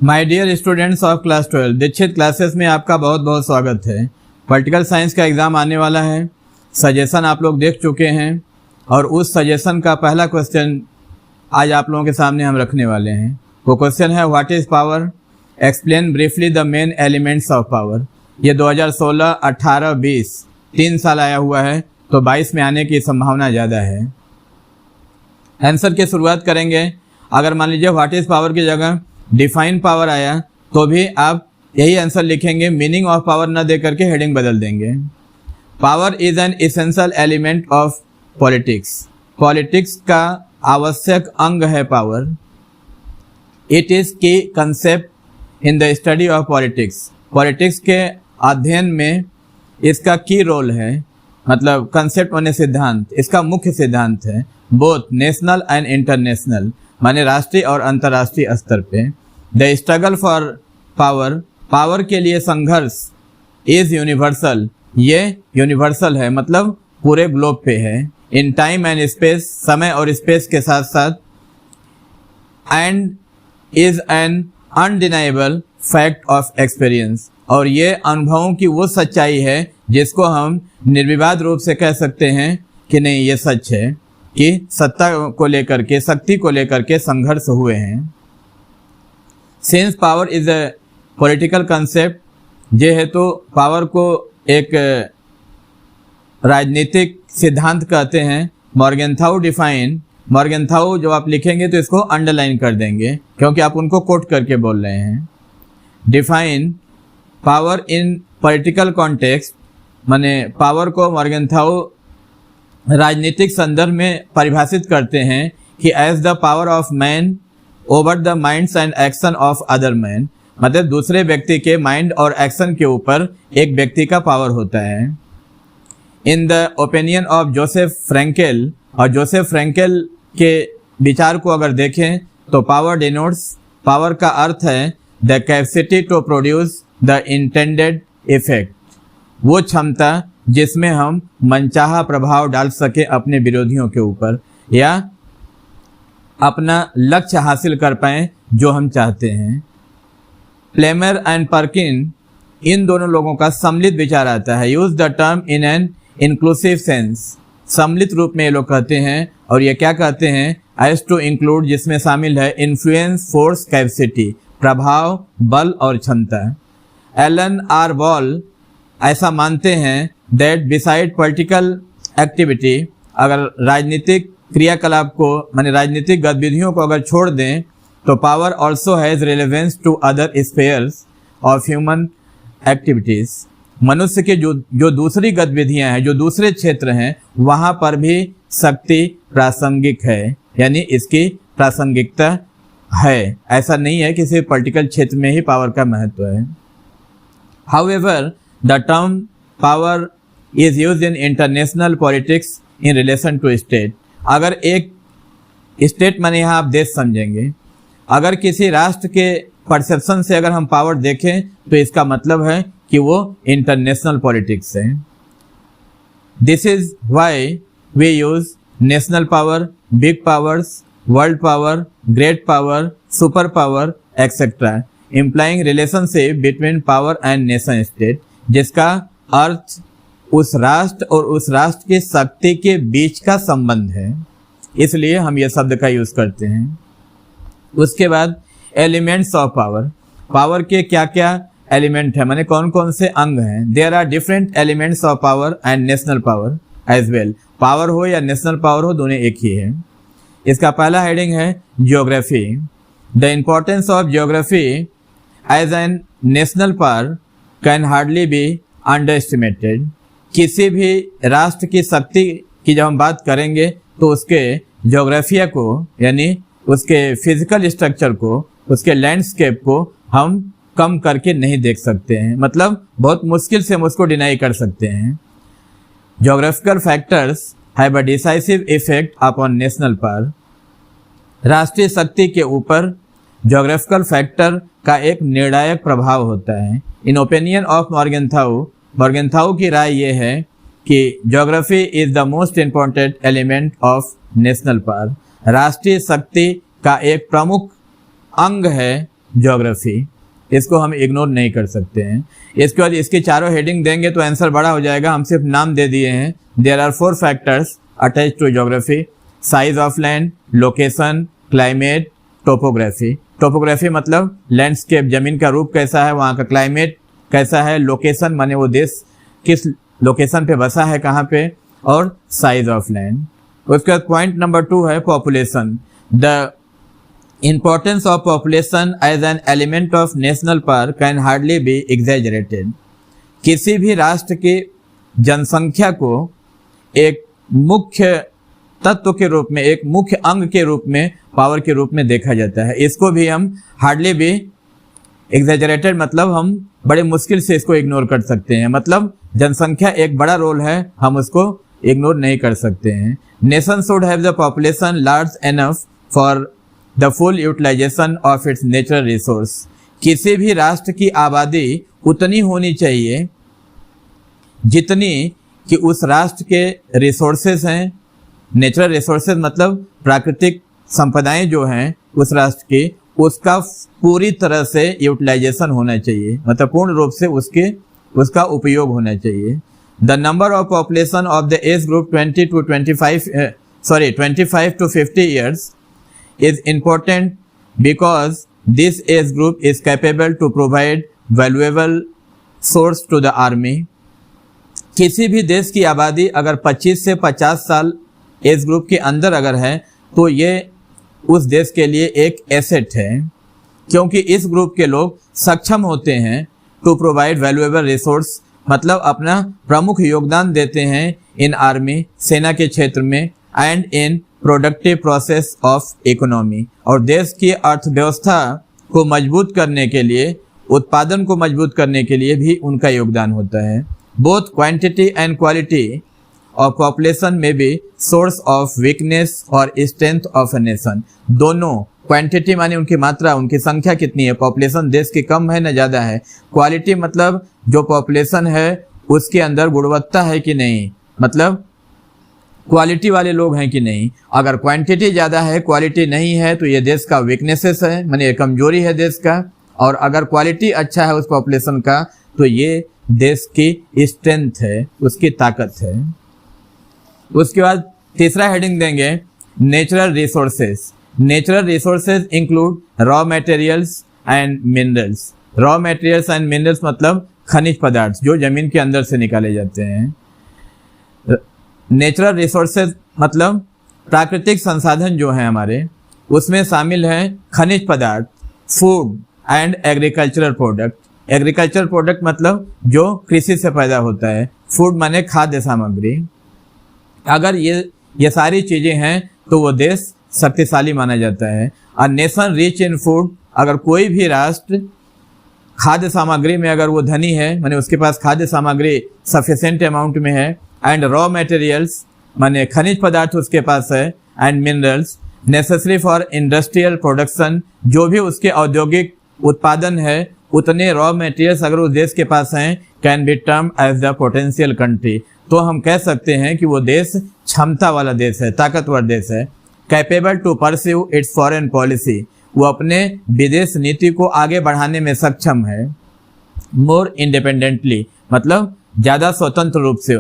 My dear students of class 12 Dikshit classes में आपका बहुत बहुत स्वागत है। पॉलिटिकल साइंस का एग्ज़ाम आने वाला है। सजेशन आप लोग देख चुके हैं और उस सजेशन का पहला क्वेश्चन आज आप लोगों के सामने हम रखने वाले हैं। वो क्वेश्चन है what is power, explain briefly the main elements of power. ये 2016, 18, 20 3 साल आया हुआ है, तो 22 में आने की संभावना ज़्यादा है। आंसर की शुरुआत करेंगे। अगर मान लीजिए व्हाट इज़ पावर की जगह डिफाइन पावर आया तो भी आप यही आंसर लिखेंगे, मीनिंग ऑफ पावर न दे करके हेडिंग बदल देंगे। Power is an essential element of politics. Politics का आवश्यक अंग है पावर। इट इज की concept in the study of politics. Politics के अध्ययन में इसका की रोल है, मतलब कंसेप्ट माने सिद्धांत, इसका मुख्य सिद्धांत है। बोथ नेशनल एंड इंटरनेशनल माने राष्ट्रीय और अंतर्राष्ट्रीय स्तर पे। The struggle for power, power के लिए संघर्ष इज यूनिवर्सल, ये यूनिवर्सल है, मतलब पूरे ग्लोब पे है। इन टाइम एंड स्पेस, समय और स्पेस के साथ साथ। And is an undeniable fact of experience, और ये अनुभवों की वो सच्चाई है जिसको हम निर्विवाद रूप से कह सकते हैं कि नहीं ये सच है कि सत्ता को लेकर के, शक्ति को लेकर के संघर्ष हुए हैं। Since power is a political concept, ये है तो पावर को एक राजनीतिक सिद्धांत कहते हैं। मॉर्गेनथाउ डिफाइन, मॉर्गेनथाउ जो आप लिखेंगे तो इसको अंडरलाइन कर देंगे क्योंकि आप उनको कोट करके बोल रहे हैं। Define power in political context, माने पावर को मॉर्गेनथाउ राजनीतिक संदर्भ में परिभाषित करते हैं कि as the power of man over the minds and action of other man, मतलब दूसरे व्यक्ति के माइंड और एक्शन के ऊपर एक व्यक्ति का पावर होता है। In the opinion of Joseph Frankel, और जोसेफ फ्रैंकेल के विचार को अगर देखें तो पावर डिनोट्स, पावर का अर्थ है the capacity to produce the intended effect, वो क्षमता जिसमें हम मनचाहा प्रभाव डाल सके अपने विरोधियों के ऊपर या अपना लक्ष्य हासिल कर पाएं जो हम चाहते हैं। प्लेमर एंड पर्किन, इन दोनों लोगों का सम्मिलित विचार आता है। Use the term in an inclusive sense, सम्मिलित रूप में ये लोग कहते हैं, और ये क्या कहते हैं, एज टू इंक्लूड, जिसमें शामिल है इन्फ्लुएंस, फोर्स, कैपेसिटी, प्रभाव, बल और क्षमता। एलन आर वॉल ऐसा मानते हैं दैट बिसाइड पॉलिटिकल एक्टिविटी, अगर राजनीतिक क्रियाकलाप को माने राजनीतिक गतिविधियों को अगर छोड़ दें तो power also has relevance to other spheres of human activities. मनुष्य के जो दूसरी गतिविधियां हैं, जो दूसरे क्षेत्र हैं, वहां पर भी शक्ति प्रासंगिक है, यानी इसकी प्रासंगिकता है। ऐसा नहीं है कि सिर्फ पॉलिटिकल क्षेत्र में ही पावर का महत्व है। However the term power is used in international politics in relation to state. अगर एक स्टेट माने यहाँ आप देश समझेंगे, अगर किसी राष्ट्र के परसेप्शन से अगर हम पावर देखें तो इसका मतलब है कि वो इंटरनेशनल पॉलिटिक्स है। This is why we use national power, big powers, world power, great power, super power et cetera, implying relationship between power and nation state, जिसका अर्थ उस राष्ट्र और उस राष्ट्र की शक्ति के बीच का संबंध है, इसलिए हम ये शब्द का यूज करते हैं। उसके बाद एलिमेंट्स ऑफ पावर, पावर के क्या क्या एलिमेंट है, माने कौन कौन से अंग हैं। There are different elements of power and national power as well. Power हो या नेशनल पावर हो, दोनों एक ही है। इसका पहला हेडिंग है geography. The importance of geography as an national power can hardly be underestimated. किसी भी राष्ट्र की शक्ति की जब हम बात करेंगे तो उसके ज्योग्राफिया को, यानी उसके फिजिकल स्ट्रक्चर को, उसके लैंडस्केप को हम कम करके नहीं देख सकते हैं, मतलब बहुत मुश्किल से हम उसको डिनाई कर सकते हैं। Geographical factors have a decisive effect upon national power. राष्ट्रीय शक्ति के ऊपर ज्योग्राफिकल फैक्टर का एक निर्णायक प्रभाव होता है। इन ओपिनियन ऑफ मॉर्गेनथाउ, मॉर्गेनथाउ की राय ये है कि geography is the most important element of national power. राष्ट्रीय शक्ति का एक प्रमुख अंग है ज्योग्राफी, इसको हम इग्नोर नहीं कर सकते हैं। इसके बाद इसके चारों हेडिंग देंगे तो आंसर बड़ा हो जाएगा। हम सिर्फ नाम दे दिए हैं। There are 4 factors attach to geography, size of land, location, climate, topography. Topography मतलब लैंडस्केप, जमीन का रूप कैसा है, वहाँ का क्लाइमेट कैसा है, लोकेशन माने वो देश किस लोकेशन पे बसा है, कहाँ पे, और साइज ऑफ लैंड। उसके बाद पॉइंट नंबर 2 है population. The importance of population as an element of national park can hardly be exaggerated। किसी भी राष्ट्र की जनसंख्या को एक मुख्य तत्व के रूप में, एक मुख्य अंग के रूप में, पावर के रूप में देखा जाता है। इसको भी हम हार्डली भी एग्जैजरेटेड मतलब हम बड़े मुश्किल से इसको इग्नोर कर सकते हैं। मतलब जनसंख्या एक बड़ा रोल है, हम उसको इग्नोर नहीं कर सकते हैं। Nation should have the population large enough for the full utilisation of its natural resource. किसी भी राष्ट्र की आबादी उतनी होनी चाहिए जितनी कि उस राष्ट्र के रिसोर्सेज हैं। नेचुरल रिसोर्सेज मतलब प्राकृतिक संपदाएं जो हैं उस राष्ट्र की, उसका पूरी तरह से यूटिलाइजेशन होना चाहिए, मतलब पूर्ण रूप से उसका उपयोग होना चाहिए। The number of population of the age group 25 to 50 years is important because this age group is capable to provide valuable source to the army। किसी भी देश की आबादी अगर 25 से 50 साल एज ग्रुप के अंदर अगर है तो ये उस देश के लिए एक एसेट है, क्योंकि इस ग्रुप के लोग सक्षम होते हैं टू प्रोवाइड वैल्यूएबल रिसोर्स, मतलब अपना प्रमुख योगदान देते हैं इन आर्मी, सेना के क्षेत्र में, and in productive process of economy, और देश की अर्थव्यवस्था को मजबूत करने के लिए, उत्पादन को मजबूत करने के लिए भी उनका योगदान होता है। Both quantity and quality of population में बी सोर्स ऑफ वीकनेस और स्ट्रेंथ ऑफ अ नेशन। दोनों, क्वांटिटी माने उनकी मात्रा, उनकी संख्या कितनी है, पॉपुलेशन देश की कम है ना ज़्यादा है, क्वालिटी मतलब जो पॉपुलेशन है उसके अंदर गुणवत्ता है कि नहीं, मतलब क्वालिटी वाले लोग हैं कि नहीं। अगर क्वांटिटी ज़्यादा है, क्वालिटी नहीं है, तो ये देश का वीकनेसेस है, माने कमजोरी है देश का। और अगर क्वालिटी अच्छा है उस पॉपुलेशन का तो ये देश की स्ट्रेंथ है, उसकी ताकत है। उसके बाद तीसरा हेडिंग देंगे natural resources. Natural resources include raw materials and minerals. Raw materials and minerals मतलब खनिज पदार्थ जो जमीन के अंदर से निकाले जाते हैं। नेचुरल रिसोर्सेज मतलब प्राकृतिक संसाधन जो हैं हमारे, उसमें शामिल हैं खनिज पदार्थ, food and agricultural product. Agricultural product मतलब जो कृषि से पैदा होता है, फूड माने खाद्य सामग्री। अगर ये सारी चीज़ें हैं तो वो देश शक्तिशाली माना जाता है। A nation rich in food, अगर कोई भी राष्ट्र खाद्य सामग्री में अगर वो धनी है, माने उसके पास खाद्य सामग्री सफिशिएंट अमाउंट में है, एंड रॉ मटेरियल्स माने खनिज पदार्थ उसके पास है, and minerals necessary for industrial production, जो भी उसके औद्योगिक उत्पादन है उतने रॉ मटेरियल्स अगर उस देश के पास हैं, can be term as the potential country, तो हम कह सकते हैं कि वो देश क्षमता वाला देश है, ताकतवर देश है। Capable to pursue its foreign policy, वो अपने विदेश नीति को आगे बढ़ाने में सक्षम है। मोर इंडिपेंडेंटली मतलब ज़्यादा स्वतंत्र रूप से,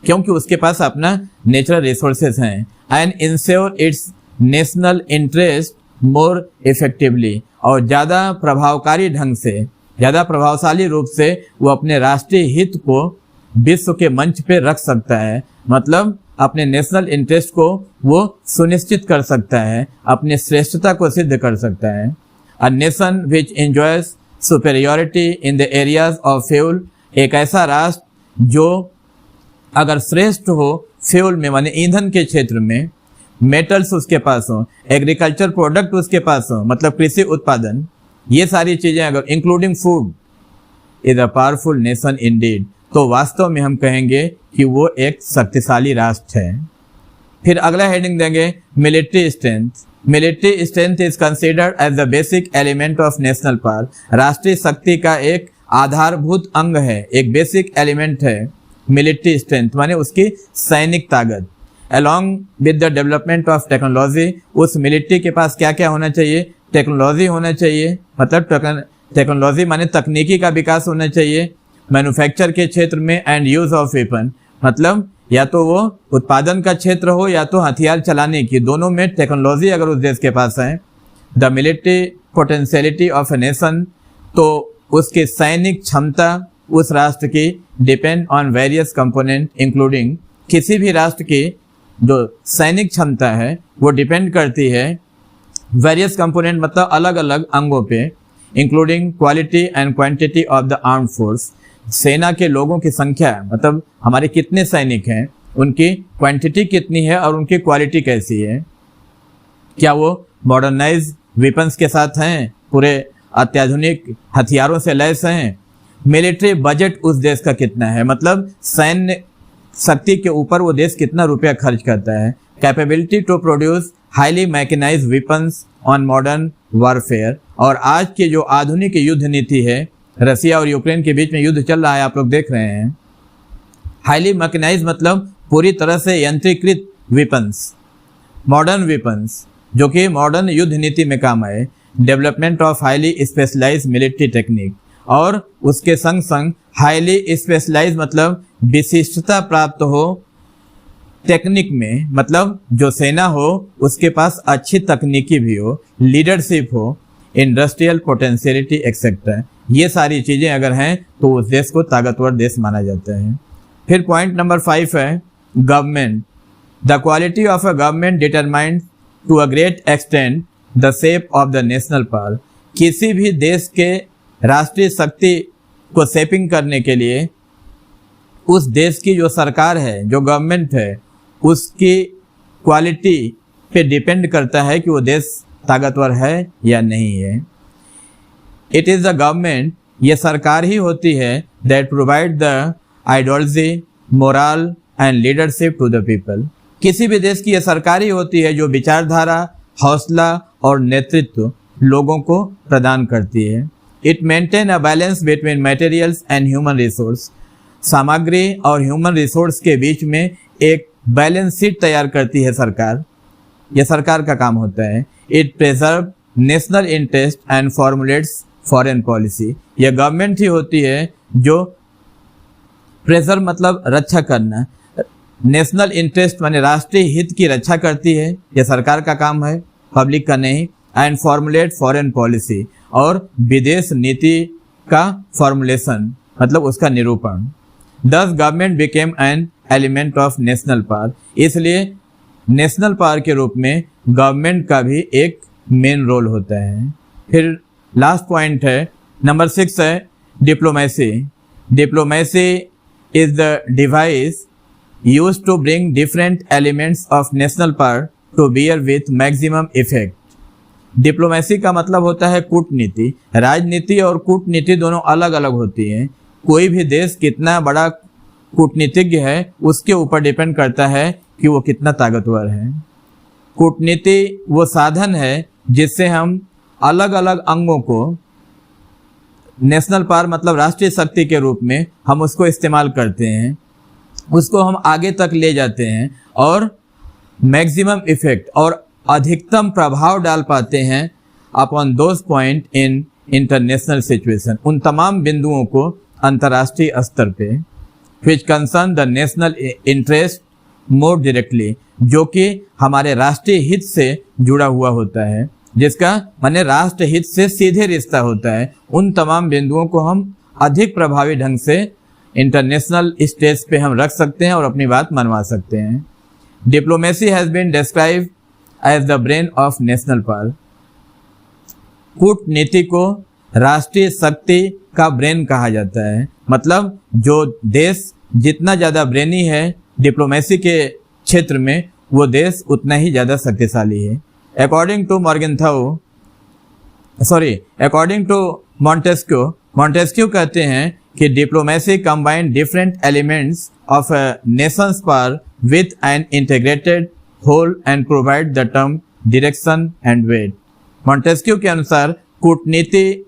क्योंकि उसके पास अपना नेचुरल रिसोर्सेज हैं। And ensure it's national interest more effectively, और ज़्यादा प्रभावकारी ढंग से, ज़्यादा प्रभावशाली रूप से वो अपने राष्ट्रीय हित को विश्व के मंच पे रख सकता है, मतलब अपने नेशनल इंटरेस्ट को वो सुनिश्चित कर सकता है, अपने श्रेष्ठता को सिद्ध कर सकता है। A nation which enjoys superiority in the areas of fuel, एक ऐसा राष्ट्र जो अगर श्रेष्ठ हो फ्यूल में माने ईंधन के क्षेत्र में, मेटल्स उसके पास हो, एग्रीकल्चर प्रोडक्ट उसके पास हो मतलब कृषि उत्पादन, ये सारी चीज़ें अगर including food, is a powerful nation Indeed, तो वास्तव में हम कहेंगे कि वो एक शक्तिशाली राष्ट्र है। फिर अगला हेडिंग देंगे military strength. Military strength is considered as the basic element of national power, राष्ट्रीय शक्ति का एक आधारभूत अंग है, एक बेसिक एलिमेंट है मिलिट्री स्ट्रेंथ माने उसकी सैनिक ताकत। Along with the development of technology, उस मिलिट्री के पास क्या क्या होना चाहिए, टेक्नोलॉजी होना चाहिए, मतलब टेक्नोलॉजी माने तकनीकी का विकास होना चाहिए। मैन्युफैक्चर के क्षेत्र में एंड यूज ऑफ वेपन, मतलब या तो वो उत्पादन का क्षेत्र हो या तो हथियार चलाने की, दोनों में टेक्नोलॉजी अगर उस देश के पास है। The military potentiality of a nation, तो उसकी सैनिक क्षमता उस राष्ट्र की depend on various component including, किसी भी राष्ट्र की जो सैनिक क्षमता है वो डिपेंड करती है वेरियस कंपोनेंट मतलब अलग अलग अंगों पे, including quality and quantity of the armed force, सेना के लोगों की संख्या मतलब हमारे कितने सैनिक हैं, उनकी क्वांटिटी कितनी है और उनकी क्वालिटी कैसी है, क्या वो मॉडर्नाइज वेपन्स के साथ हैं, पूरे अत्याधुनिक हथियारों से लैस हैं। मिलिट्री बजट उस देश का कितना है, मतलब सैन्य शक्ति के ऊपर वो देश कितना रुपया खर्च करता है। Capability to produce highly mechanize weapons on modern warfare, और आज की जो आधुनिक युद्ध नीति है, रसिया और यूक्रेन के बीच में युद्ध चल रहा है, आप लोग देख रहे हैं। हाईली मैकेनाइज मतलब पूरी तरह से यंत्रीकृत वेपन्स, मॉडर्न वेपन्स जो कि मॉडर्न युद्ध नीति में काम आए। Development of highly specialised military technique, और उसके संग संग हाईली स्पेशलाइज्ड मतलब विशिष्टता प्राप्त हो टेक्निक में, मतलब जो सेना हो उसके पास अच्छी तकनीकी भी हो, लीडरशिप हो, इंडस्ट्रियल पोटेंशियलिटी एक्सेट्रा, ये सारी चीज़ें अगर हैं तो उस देश को ताकतवर देश माना जाता है। फिर पॉइंट नंबर 5 है government. The quality of a government determined to a great extent the shape of the national power. किसी भी देश के राष्ट्रीय शक्ति को शेपिंग करने के लिए उस देश की जो सरकार है, जो गवर्नमेंट है, उसकी क्वालिटी पे डिपेंड करता है कि वो देश ताकतवर है या नहीं है। इट इज़ द गवर्नमेंट, ये सरकार ही होती है, that provide the ideology, moral and leadership to the people. किसी भी देश की ये सरकार ही होती है जो विचारधारा, हौसला और नेतृत्व लोगों को प्रदान करती है। It maintain a balance between materials and human resource. सामग्री और ह्यूमन रिसोर्स के बीच में एक बैलेंस शीट तैयार करती है सरकार, यह सरकार का काम होता है। It preserve national interest and formulates foreign policy. यह गवर्नमेंट ही होती है जो प्रिजर्व मतलब रक्षा करना, नेशनल इंटरेस्ट माने राष्ट्रीय हित की रक्षा करती है, यह सरकार का काम है, पब्लिक का नहीं। एंड फॉर्मुलेट फॉरेन पॉलिसी, और विदेश नीति का फॉर्मुलेशन मतलब उसका निरूपण। दस government became an element of national power. इसलिए नेशनल पावर के रूप में गवर्नमेंट का भी एक मेन रोल होता है। फिर लास्ट पॉइंट है नंबर 6 है diplomacy. Diplomacy is the device used to bring different elements of national power to bear with maximum effect। Diplomacy का मतलब होता है कूटनीति। राजनीति और कूटनीति दोनों अलग अलग होती हैं। कोई भी देश कितना बड़ा कूटनीतिज्ञ है उसके ऊपर डिपेंड करता है कि वो कितना ताकतवर है। कूटनीति वो साधन है जिससे हम अलग अलग अंगों को नेशनल पावर मतलब राष्ट्रीय शक्ति के रूप में हम उसको इस्तेमाल करते हैं, उसको हम आगे तक ले जाते हैं और मैक्सिमम इफेक्ट और अधिकतम प्रभाव डाल पाते हैं upon those point in international situation, उन तमाम बिंदुओं को अंतर्राष्ट्रीय स्तर पे, which concern the national interest more directly, जो कि हमारे राष्ट्रीय हित से जुड़ा हुआ होता है, जिसका माने राष्ट्र हित से सीधे रिश्ता होता है। उन तमाम बिंदुओं को हम अधिक प्रभावी ढंग से इंटरनेशनल स्टेज पे हम रख सकते हैं और अपनी बात मनवा सकते हैं। Diplomacy has been describe as the brain of national power. कूटनीति को राष्ट्रीय शक्ति का ब्रेन कहा जाता है, मतलब जो देश जितना ज़्यादा ब्रेनी है डिप्लोमेसी के क्षेत्र में वो देश उतना ही ज़्यादा शक्तिशाली है। अकॉर्डिंग टू मॉन्टेस्क्यू कहते हैं कि diplomacy combine different elements of a nations power with an integrated whole and provide the term direction and weight. Montesquieu के अनुसार कूटनीति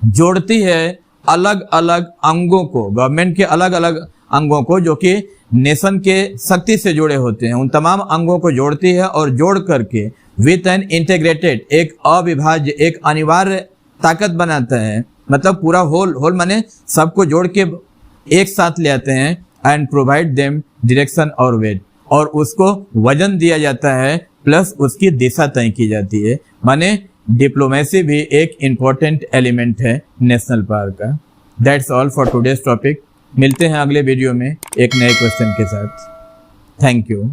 जोड़ती है अलग अलग अंगों को, गवर्नमेंट के अलग अलग अंगों को, जो कि नेशन के शक्ति से जुड़े होते हैं, उन तमाम अंगों को जोड़ती है और जोड़ करके विथ एन इंटीग्रेटेड, एक अविभाज्य, एक अनिवार्य ताकत बनाता है। मतलब पूरा होल माने सबको जोड़ के एक साथ ले आते हैं। एंड प्रोवाइड देम डायरेक्शन और वेट, और उसको वजन दिया जाता है प्लस उसकी दिशा तय की जाती है। माने डिप्लोमेसी भी एक इम्पोर्टेंट एलिमेंट है नेशनल पावर का। That's all for today's topic. मिलते हैं अगले वीडियो में एक नए क्वेश्चन के साथ। Thank you.